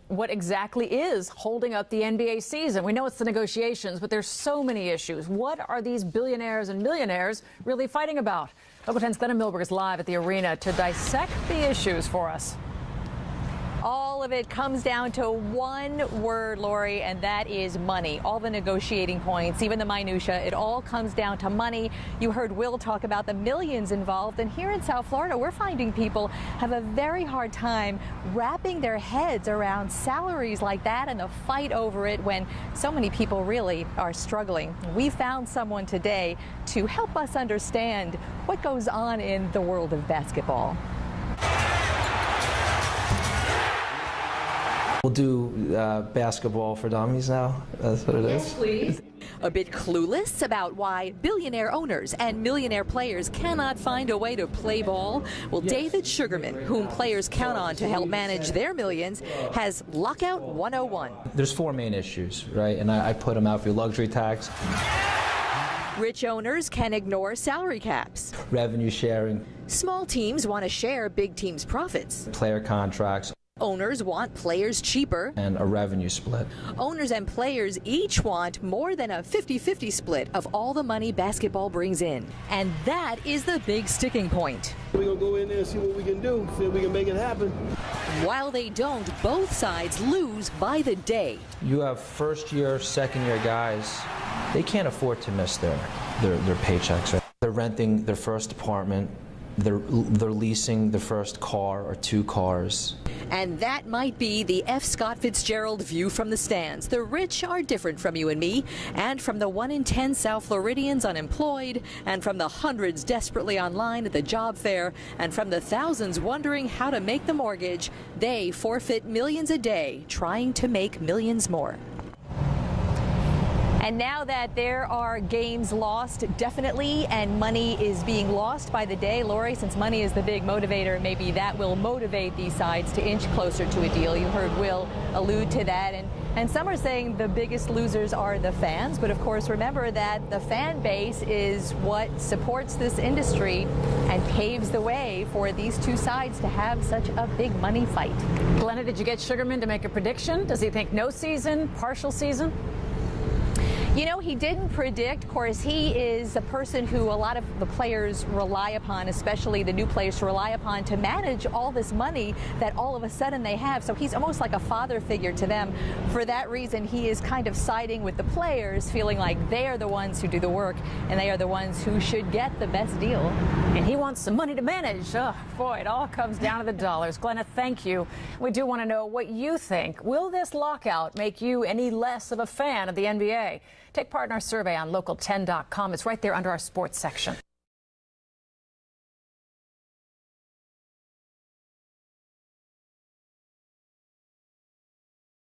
what exactly is holding up the NBA season. We know it's the negotiations, but there's so many issues. What are these billionaires and millionaires really fighting about? Local 10's Glenna Milberg is live at the arena to dissect the issues for us. All of it comes down to one word, Lori, and that is money. All the negotiating points, even the minutia, it all comes down to money. You heard Will talk about the millions involved, and here in South Florida, we're finding people have a very hard time wrapping their heads around salaries like that and the fight over it when so many people really are struggling. We found someone today to help us understand what goes on in the world of basketball. We'll do basketball for dummies now. That's what it is. Yes, please. A bit clueless about why billionaire owners and millionaire players cannot find a way to play ball? Well, David Sugarman, whom players count on to help manage their millions, has Lockout 101. There's four main issues, right? And I put them out for luxury tax. Rich owners can ignore salary caps. Revenue sharing. Small teams want to share big teams' profits. Player contracts. Owners want players cheaper. And a revenue split. Owners and players each want more than a 50-50 split of all the money basketball brings in. And that is the big sticking point. We're going to go in there and see what we can do, see if we can make it happen. While they don't, both sides lose by the day. You have first-year, second-year guys. They can't afford to miss their paychecks. Right? They're renting their first apartment. They're leasing the first car or two cars. And that might be the F. Scott Fitzgerald view from the stands. The rich are different from you and me, and from the 1 in 10 South Floridians unemployed, and from the hundreds desperately online at the job fair, and from the thousands wondering how to make the mortgage. They forfeit millions a day trying to make millions more. And now that there are games lost, definitely, and money is being lost by the day, Lori, since money is the big motivator, maybe that will motivate these sides to inch closer to a deal. You heard Will allude to that, and some are saying the biggest losers are the fans, but of course remember that the fan base is what supports this industry and paves the way for these two sides to have such a big money fight. Glenna, did you get Sugarman to make a prediction? Does he think no season, partial season? You know, he didn't predict. Of course, he is a person who a lot of the players rely upon, especially the new players, to rely upon to manage all this money that all of a sudden they have. So he's almost like a father figure to them. For that reason, he is kind of siding with the players, feeling like they are the ones who do the work and they are the ones who should get the best deal. And he wants some money to manage. Oh, boy, it all comes down to the dollars. Glenna, thank you. We do want to know what you think. Will this lockout make you any less of a fan of the NBA? Take part in our survey on local10.com. It's right there under our sports section.